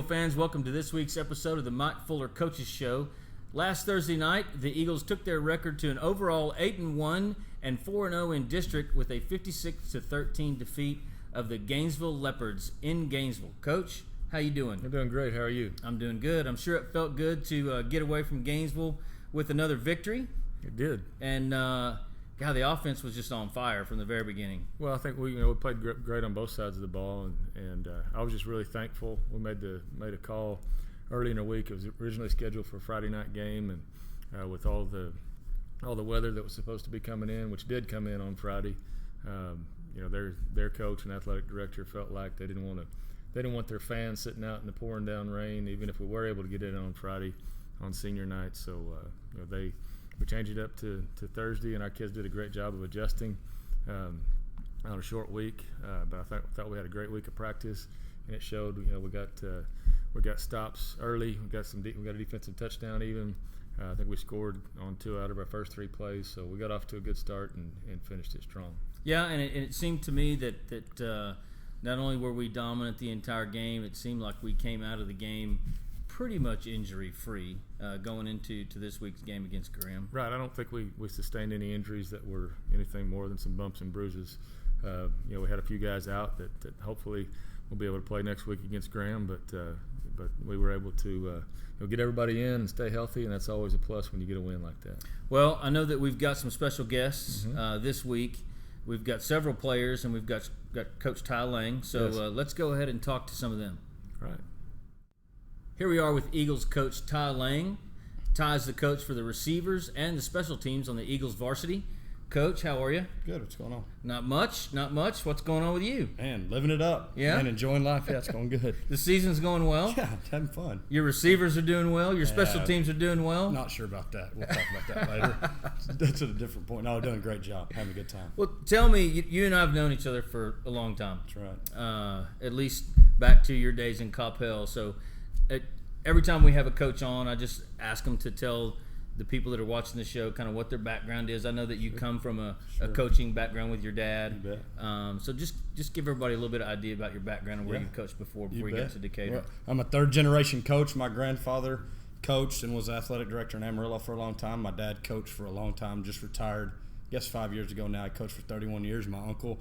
Eagle fans, welcome to this week's episode of the Mike Fuller Coaches Show. Last Thursday night, the Eagles took their record to an overall 8-1 and 4-0 in district with a 56-13 defeat of the Gainesville Leopards in Gainesville. Coach, how you doing? I'm doing great. How are you? I'm doing good. I'm sure it felt good to get away from Gainesville with another victory. It did. And God, the offense was just on fire from the very beginning. Well, I think we played great on both sides of the ball, and I was just really thankful. We made a call early in the week. It was originally scheduled for a Friday night game, and with all the weather that was supposed to be coming in, which did come in on Friday, their coach and athletic director felt like they didn't want their fans sitting out in the pouring down rain, even if we were able to get in on Friday on senior night. So we changed it up to Thursday, and our kids did a great job of adjusting on a short week. But I thought we had a great week of practice, and it showed. We got stops early. We got a defensive touchdown even. I think we scored on 2 out of our first 3 plays, so we got off to a good start and finished it strong. Yeah, and it seemed to me that not only were we dominant the entire game, it seemed like we came out of the game pretty much injury-free going into this week's game against Graham. Right. I don't think we sustained any injuries that were anything more than some bumps and bruises. We had a few guys out that hopefully will be able to play next week against Graham, but we were able to get everybody in and stay healthy, and that's always a plus when you get a win like that. Well, I know that we've got some special guests this week. We've got several players, and we've got Coach Ty Lang. So Yes. Let's go ahead and talk to some of them. Right. Here we are with Eagles coach Ty Lang. Ty is the coach for the receivers and the special teams on the Eagles varsity. Coach, how are you? Good. What's going on? Not much. What's going on with you? Man, living it up. Yeah? And enjoying life. Yeah, it's going good. The season's going well. Yeah, having fun. Your receivers are doing well. Your special teams are doing well. Not sure about that. We'll talk about that later. That's at a different point. No, we're doing a great job. Having a good time. Well, tell me, you and I have known each other for a long time. That's right. At least back to your days in Coppell. So every time we have a coach on, I just ask them to tell the people that are watching the show kind of what their background is. I know that you come from a coaching background with your dad. You bet. So just give everybody a little bit of idea about your background and where you've coached before you got to Decatur. Well, I'm a third-generation coach. My grandfather coached and was athletic director in Amarillo for a long time. My dad coached for a long time, just retired, I guess 5 years ago now. I coached for 31 years. My uncle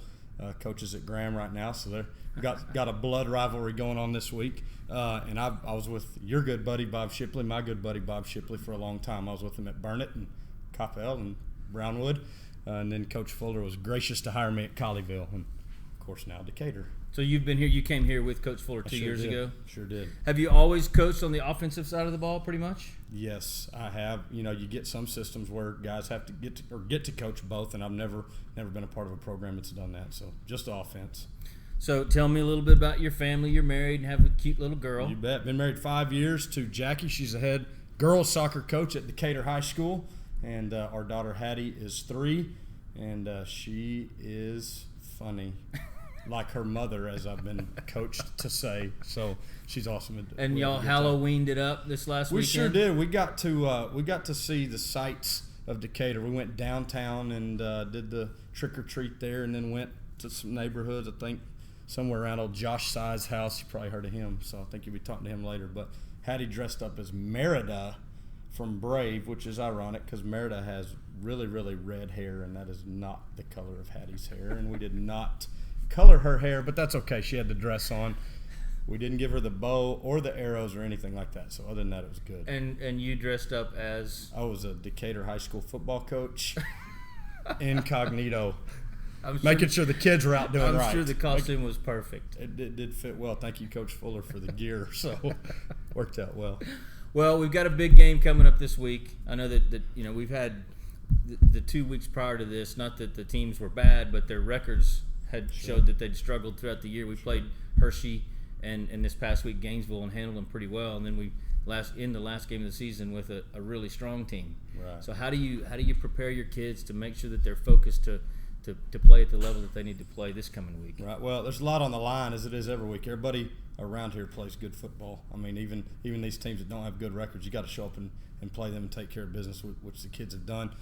coaches at Graham right now, so they've got a blood rivalry going on this week. And I was with your good buddy Bob Shipley, my good buddy Bob Shipley, for a long time. I was with him at Burnett and Coppell and Brownwood, and then Coach Fuller was gracious to hire me at Colleyville, and of course now Decatur. So you've been here. You came here with Coach Fuller 2 years ago. Sure did. Have you always coached on the offensive side of the ball, pretty much? Yes, I have. You get some systems where guys have to get to coach both, and I've never been a part of a program that's done that. So just offense. So tell me a little bit about your family. You're married and have a cute little girl. You bet. Been married 5 years to Jackie. She's the head girls soccer coach at Decatur High School, and our daughter Hattie is 3, and she is funny. Like her mother, as I've been coached to say. So she's awesome. And y'all Halloweened it up this last weekend? We sure did. We got to see the sights of Decatur. We went downtown and did the trick or treat there, and then went to some neighborhoods. I think somewhere around old Josh Si's house. You probably heard of him, so I think you'll be talking to him later. But Hattie dressed up as Merida from Brave, which is ironic because Merida has really, really red hair, and that is not the color of Hattie's hair. And we did not color her hair, but that's okay. She had the dress on. We didn't give her the bow or the arrows or anything like that. So other than that, it was good. And you dressed up as? I was a Decatur High School football coach, incognito, making sure the kids were out doing right. I'm sure the costume was perfect. It did fit well. Thank you, Coach Fuller, for the gear. So worked out well. Well, we've got a big game coming up this week. I know that we've had the 2 weeks prior to this. Not that the teams were bad, but their records had showed that they'd struggled throughout the year. We played Hershey and this past week Gainesville and handled them pretty well, and then we in the last game of the season with a really strong team. Right. So how do you prepare your kids to make sure that they're focused to play at the level that they need to play this coming week? Right. Well, there's a lot on the line, as it is every week. Everybody around here plays good football. I mean, even these teams that don't have good records, you got to show up and play them and take care of business, which the kids have done.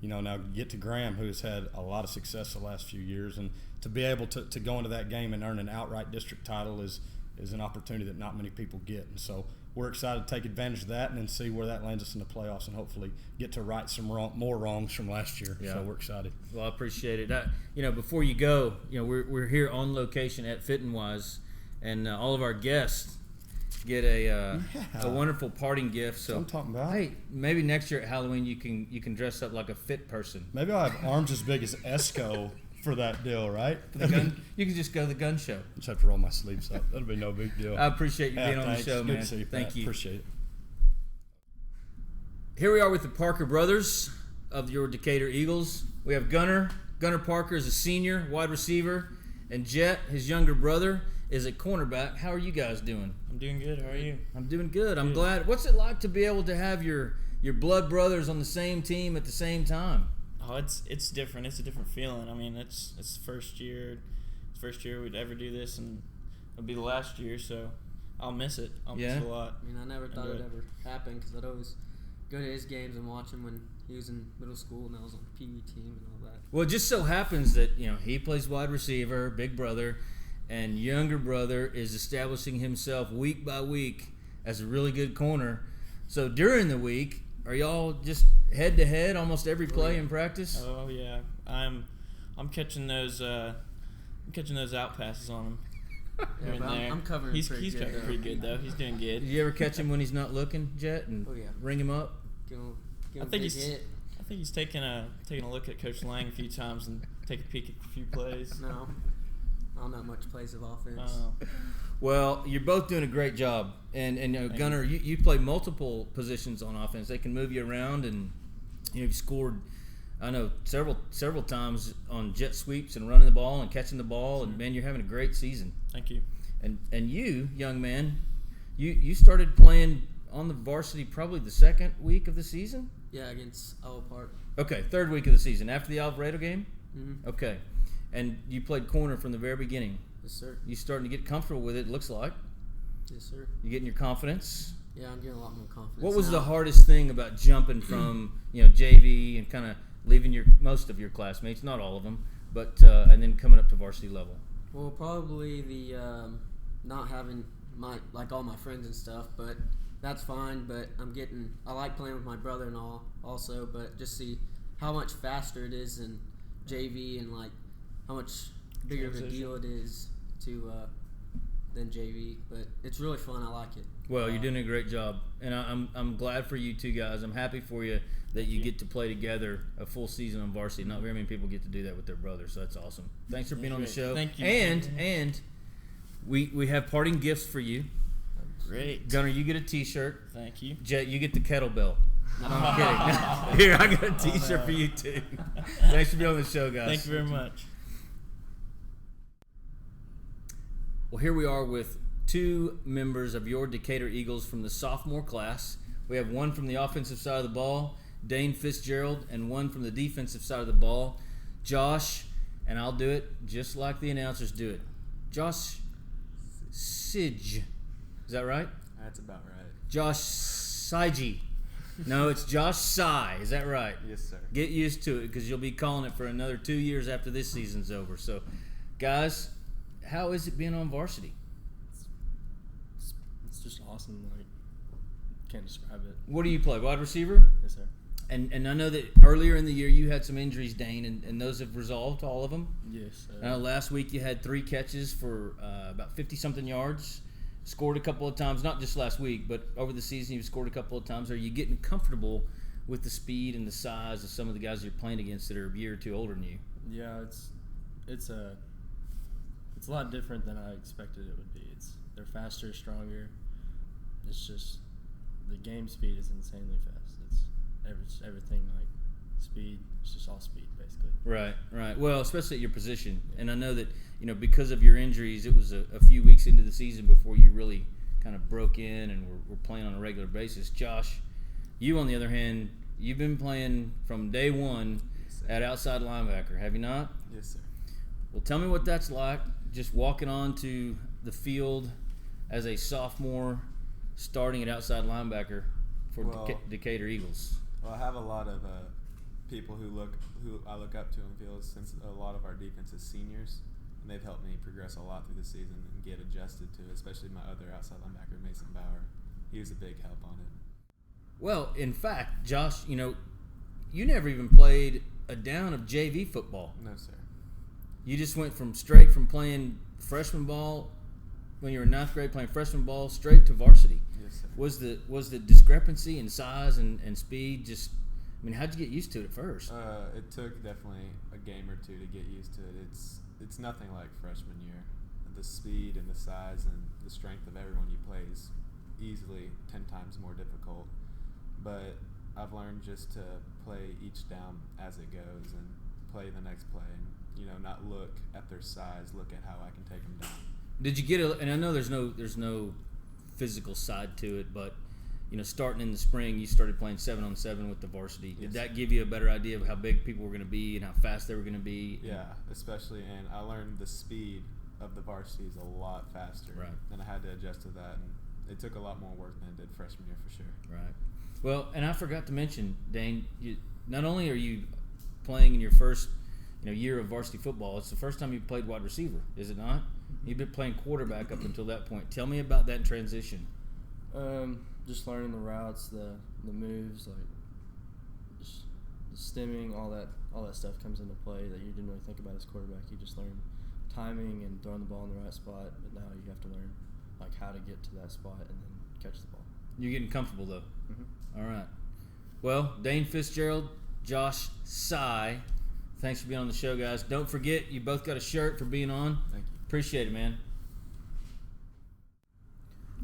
Now get to Graham, who's had a lot of success the last few years, and to be able to go into that game and earn an outright district title is is an opportunity that not many people get. And so we're excited to take advantage of that and then see where that lands us in the playoffs and hopefully get to right some more wrongs from last year. Yeah. So we're excited. Well, I appreciate it. Before you go, we're here on location at Fit and Wise, and all of our guests get a wonderful parting gift. So That's what I'm talking about. Hey, maybe next year at Halloween you can dress up like a fit person. Maybe I'll have arms as big as Esco for that deal, right? The gun, you can just go to the gun show. Just have to roll my sleeves up. That'll be no big deal. I appreciate you being on the Thanks. show, Good man. to see you, Thank Pat. you. Appreciate it. Here we are with the Parker brothers of your Decatur Eagles. We have Gunner. Gunner Parker is a senior wide receiver, and Jet, his younger brother, is a cornerback. How are you guys doing? I'm doing good. How are you? I'm doing good. I'm glad. What's it like to be able to have your blood brothers on the same team at the same time? Oh, it's different. It's a different feeling. I mean, it's first year. It's first year we'd ever do this, and it'll be the last year. So I'll miss it. I'll miss it a lot. I mean, I never thought Enjoy it'd it. ever happen because I'd always go to his games and watch him when he was in middle school and I was on the PE team and all that. Well, it just so happens that he plays wide receiver, big brother, and younger brother is establishing himself week by week as a really good corner. So during the week, are y'all just head to head almost every play in practice? Oh yeah, I'm catching those out passes on him. Here and but there. I'm covering He's pretty good, covering though. pretty good though. He's doing good. Did you ever catch him when he's not looking, Jet, and Oh, yeah. ring him up? Give him I a think big he's hit. I think he's taking a look at Coach Lang a few times and take a peek at a few plays. No, I don't know much plays of offense. Well, you're both doing a great job, and Gunner, you play multiple positions on offense. They can move you around, and you've scored, I know, several times on jet sweeps and running the ball and catching the ball, and man, you're having a great season. Thank you. And you, young man, you started playing on the varsity probably the second week of the season. Yeah, against Owl Park. Okay, third week of the season after the Alvarado game. Mm-hmm. Okay, and you played corner from the very beginning. Yes, sir. You starting to get comfortable with it. Looks like Yes, sir. you getting your confidence. Yeah, I'm getting a lot more confidence. What was now. the hardest thing about jumping from JV and kind of leaving most of your classmates, not all of them, but and then coming up to varsity level? Well, probably the not having all my friends and stuff, but that's fine. But I like playing with my brother and all also, but just see how much faster it is in JV and like how much bigger of a Transition. deal it is to than JV. But it's really fun. I like it. Well, you're doing a great job, and I'm glad for you two guys. I'm happy for you that you get to play together a full season on varsity. Not very many people get to do that with their brothers, so that's awesome. Thanks for being on the show. Thank you. And we have parting gifts for you. Great. Gunner, you get a T-shirt. Thank you. Jet, you get the kettlebell. No, I'm kidding. Here, I got a T-shirt for you too. Thanks for being on the show, guys. Thank you very much. Well, here we are with two members of your Decatur Eagles from the sophomore class. We have one from the offensive side of the ball, Dane Fitzgerald, and one from the defensive side of the ball, Josh, and I'll do it just like the announcers do it. Josh Sidge. Is that right? That's about right. Josh Saiji. No, it's Josh Sy. Is that right? Yes, sir. Get used to it because you'll be calling it for another 2 years after this season's over. So, guys, how is it being on varsity? It's just awesome. Like, can't describe it. What do you play? Wide receiver? Yes, sir. And I know that earlier in the year you had some injuries, Dane, and those have resolved, all of them. Yes, sir. I know last week you had 3 catches for about 50-something yards. Scored a couple of times, not just last week, but over the season you've scored a couple of times. Are you getting comfortable with the speed and the size of some of the guys you're playing against that are a year or two older than you? Yeah, it's a lot different than I expected it would be. They're faster, stronger. It's just the game speed is insanely fast. It's everything like speed. It's just all speed basically. Right. Well, especially at your position. And I know that, because of your injuries, it was a few weeks into the season before you really kind of broke in and were playing on a regular basis. Josh, you, on the other hand, you've been playing from day one at outside linebacker, have you not? Yes, sir. Well, tell me what that's like, just walking onto the field as a sophomore starting at outside linebacker for Decatur Eagles. Well, I have a lot of people who I look up to on field since a lot of our defense is seniors, and they've helped me progress a lot through the season and get adjusted to it, especially my other outside linebacker, Mason Bauer. He was a big help on it. Well, in fact, Josh, you never even played a down of JV football. No, sir. You just went straight from playing freshman ball when you were in 9th grade, playing freshman ball, straight to varsity. Yes, sir. Was the discrepancy in size and speed just? I mean, how'd you get used to it at first? It took definitely a game or two to get used to it. It's nothing like freshman year. The speed and the size and the strength of everyone you play is easily 10 times more difficult. But I've learned just to play each down as it goes and play the next play and, not look at their size, look at how I can take them down. Did you get and I know there's no physical side to it, but starting in the spring, you started playing 7-on-7 with the varsity. Did that give you a better idea of how big people were going to be and how fast they were going to be? Yeah, especially, and I learned the speed of the varsity is a lot faster. Right. And I had to adjust to that, and it took a lot more work than it did freshman year for sure. Right. Well, and I forgot to mention, Dane, not only are you playing in your first year of varsity football, it's the first time you played wide receiver, is it not? You've been playing quarterback up until that point. Tell me about that transition. Just learning the routes, the moves, like just the stemming, all that stuff comes into play that you didn't really think about as quarterback. You just learn timing and throwing the ball in the right spot, but now you have to learn like how to get to that spot and then catch the ball. You're getting comfortable though. Mm-hmm. All right. Well, Dane Fitzgerald, Josh Sy, thanks for being on the show, guys. Don't forget, you both got a shirt for being on. Thank you. Appreciate it, man.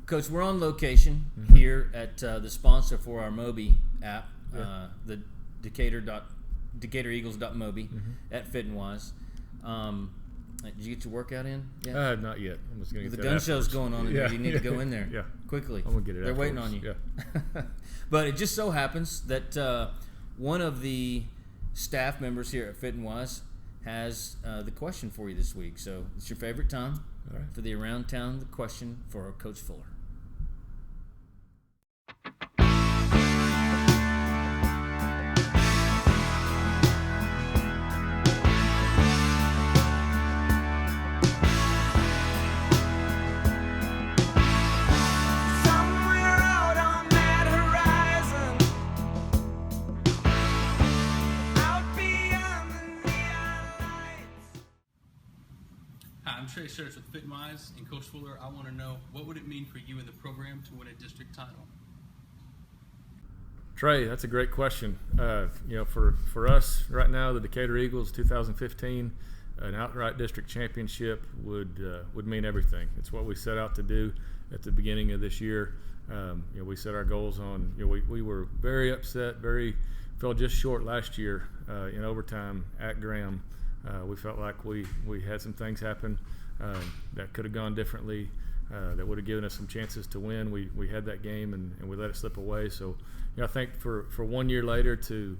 Coach, we're on location here at the sponsor for our Moby app, the DecaturEagles.moby at Fit and Wise. Did you get your workout in? Yeah. Not yet. I'm just gonna The get gun that show's afterwards. going on in there. You need to go in there Yeah. quickly. I'm gonna get it. They're waiting on afterwards. you. Yeah. But it just so happens that one of the staff members here at Fit and Wise has the question for you this week. So it's your favorite time All right. for the Around Town the question for Coach Fuller. Hi, I'm Trey Shirts with FitWise, and Coach Fuller, I want to know, what would it mean for you and the program to win a district title? Trey, that's a great question. For us right now, the Decatur Eagles 2015, an outright district championship would mean everything. It's what we set out to do at the beginning of this year. We set our goals on. We were very upset, fell just short last year in overtime at Graham. We felt like we had some things happen that could have gone differently, that would have given us some chances to win. We had that game and we let it slip away. So, I think for 1 year later to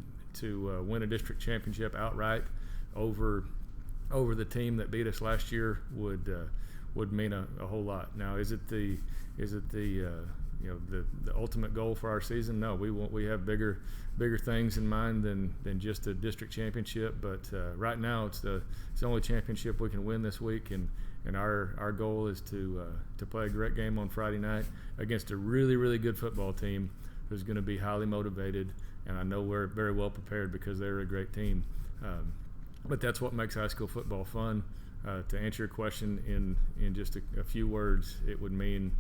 win a district championship outright over the team that beat us last year would mean a whole lot. Now, is it the ultimate goal for our season? No, we have bigger things in mind than just a district championship. But right now, it's the only championship we can win this week, and our goal is to play a great game on Friday night against a really, really good football team who's going to be highly motivated, and I know we're very well prepared because they're a great team. But that's what makes high school football fun. To answer your question in just a few words, it would mean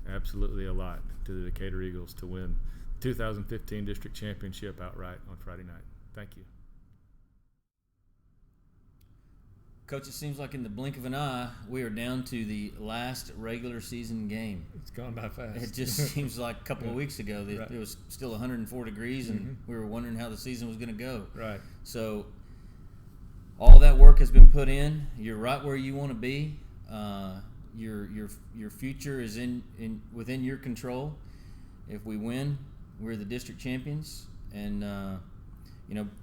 absolutely a lot to the Decatur Eagles to win 2015 district championship outright on Friday night. Thank you. Coach, it seems like in the blink of an eye, we are down to the last regular season game. It's gone by fast. It just seems like a couple of weeks ago that Right. it was still 104 degrees and we were wondering how the season was going to go. Right. So all that work has been put in. You're right where you want to be. Your future is within your control. If we win, we're the district champions. And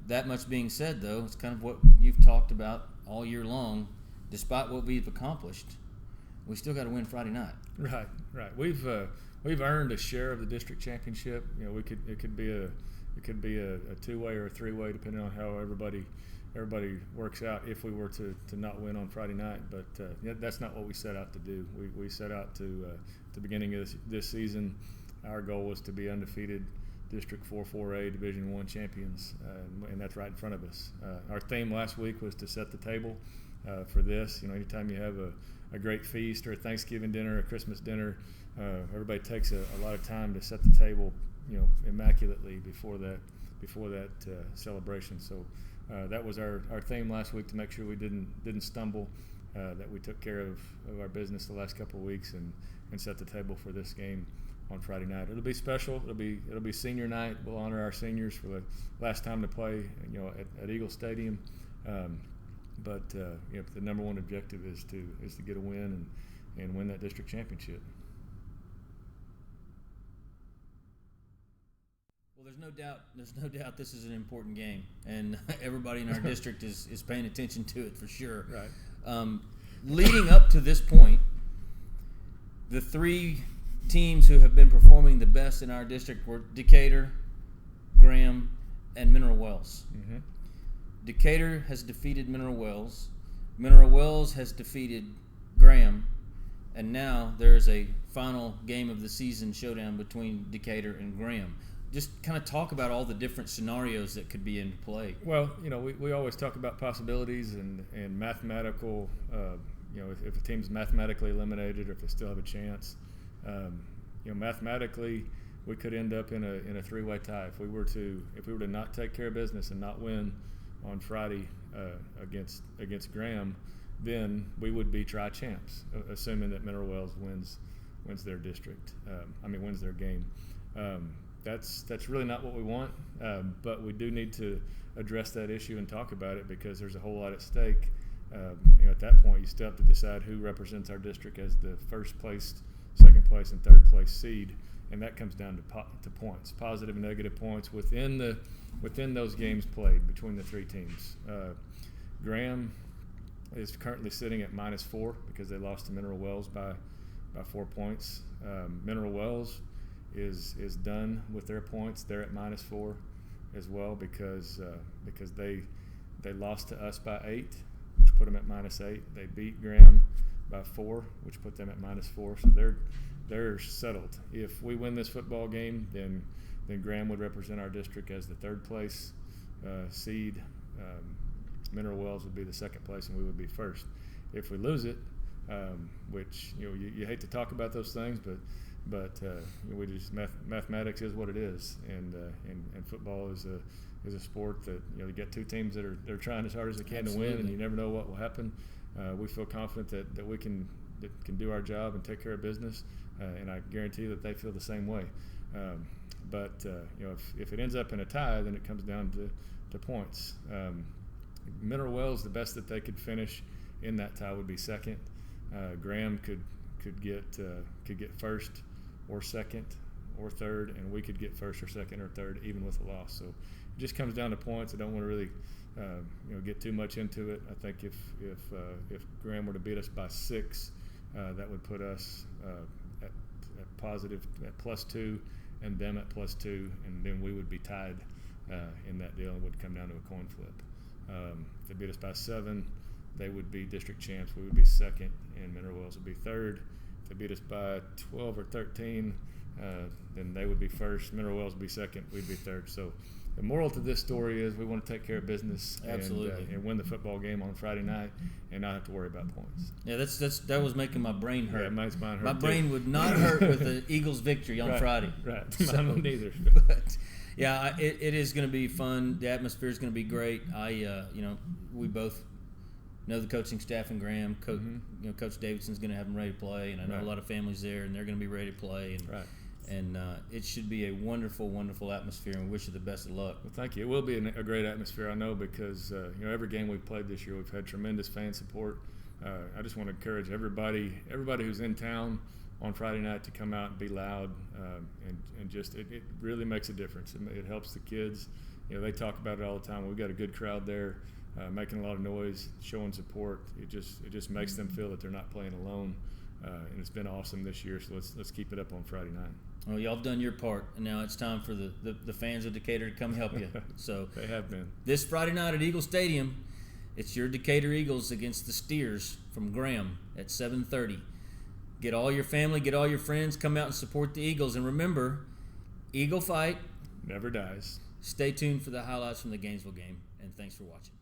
that much being said, though, it's kind of what you've talked about all year long. Despite what we've accomplished, we still got to win Friday night. Right. We've earned a share of the district championship. It could be a 2-way or a 3-way depending on how everybody everybody works out if we were to not win on Friday night. But that's not what we set out to do. We set out to at the beginning of this season, our goal was to be undefeated District 4-4A Division I champions, and that's right in front of us. Our theme last week was to set the table for this. Anytime you have a great feast or a Thanksgiving dinner, a Christmas dinner, everybody takes a lot of time to set the table, immaculately before that celebration. So that was our theme last week, to make sure we didn't stumble, that we took care of our business the last couple of weeks and set the table for this game on Friday night. It'll be special. It'll be senior night. We'll honor our seniors for the last time to play, at Eagle Stadium. But the number one objective is to get a win and win that district championship. Well, there's no doubt this is an important game, and everybody in our district is paying attention to it for sure. Right. Leading up to this point, the three teams who have been performing the best in our district were Decatur, Graham, and Mineral Wells. Mm-hmm. Decatur has defeated Mineral Wells. Mineral Wells has defeated Graham, and now there is a final game of the season showdown between Decatur and Graham. Just kind of talk about all the different scenarios that could be in play. Well, we always talk about possibilities and mathematical. If a team's mathematically eliminated, or if they still have a chance. Mathematically, we could end up in a three-way tie if we were to not take care of business and not win on Friday against Graham. Then we would be tri-champs, assuming that Mineral Wells wins their district. Wins their game. That's really not what we want, but we do need to address that issue and talk about it, because there's a whole lot at stake. At that point, you still have to decide who represents our district as the first place, second place, and third place seed, and that comes down to points, positive and negative points within those games played between the three teams. Graham is currently sitting at -4 because they lost to Mineral Wells by 4 points. Mineral Wells is done with their points. They're at -4 as well because they lost to us by 8, which put them at -8. They beat Graham by 4, which put them at -4. So they're settled. If we win this football game, then Graham would represent our district as the third place seed. Mineral Wells would be the second place, and we would be first. If we lose it, which you hate to talk about those things, but we just mathematics is what it is, and football is a sport that you get two teams that are trying as hard as they can to win, and you never know what will happen. We feel confident that we can do our job and take care of business, and I guarantee that they feel the same way. But if it ends up in a tie, then it comes down to points. Mineral Wells, the best that they could finish in that tie would be second. Graham could get first or second or third, and we could get first or second or third even with a loss. So it just comes down to points. I don't want to really get too much into it. I think if Graham were to beat us by 6, that would put us at positive at +2 and them at +2, and then we would be tied in that deal, and would come down to a coin flip. If they beat us by 7, they would be district champs. We would be second, and Mineral Wells would be third. If they beat us by 12 or 13, then they would be first. Mineral Wells would be second. We'd be third. So the moral to this story is we want to take care of business and win the football game on Friday night and not have to worry about points. Yeah, that was making my brain hurt. Yeah, mine hurt. My brain would not hurt with the Eagles' victory on Friday. Right. So, Mine neither. But yeah, it is going to be fun. The atmosphere is going to be great. We both know the coaching staff in Graham. Coach Davidson's going to have them ready to play, and I know a lot of families there, and they're going to be ready to play. And it should be a wonderful, wonderful atmosphere, and we wish you the best of luck. Well, thank you. It will be a great atmosphere, I know, because every game we've played this year, we've had tremendous fan support. I just want to encourage everybody who's in town on Friday night to come out and be loud, and just it really makes a difference. It helps the kids. They talk about it all the time. We've got a good crowd there, making a lot of noise, showing support. It just makes them feel that they're not playing alone, and it's been awesome this year. So let's keep it up on Friday night. Well, y'all have done your part, and now it's time for the fans of Decatur to come help you. So They have been. this Friday night at Eagle Stadium, it's your Decatur Eagles against the Steers from Graham at 7:30. Get all your family, get all your friends, come out and support the Eagles. And remember, Eagle fight. Never dies. Stay tuned for the highlights from the Gainesville game, and thanks for watching.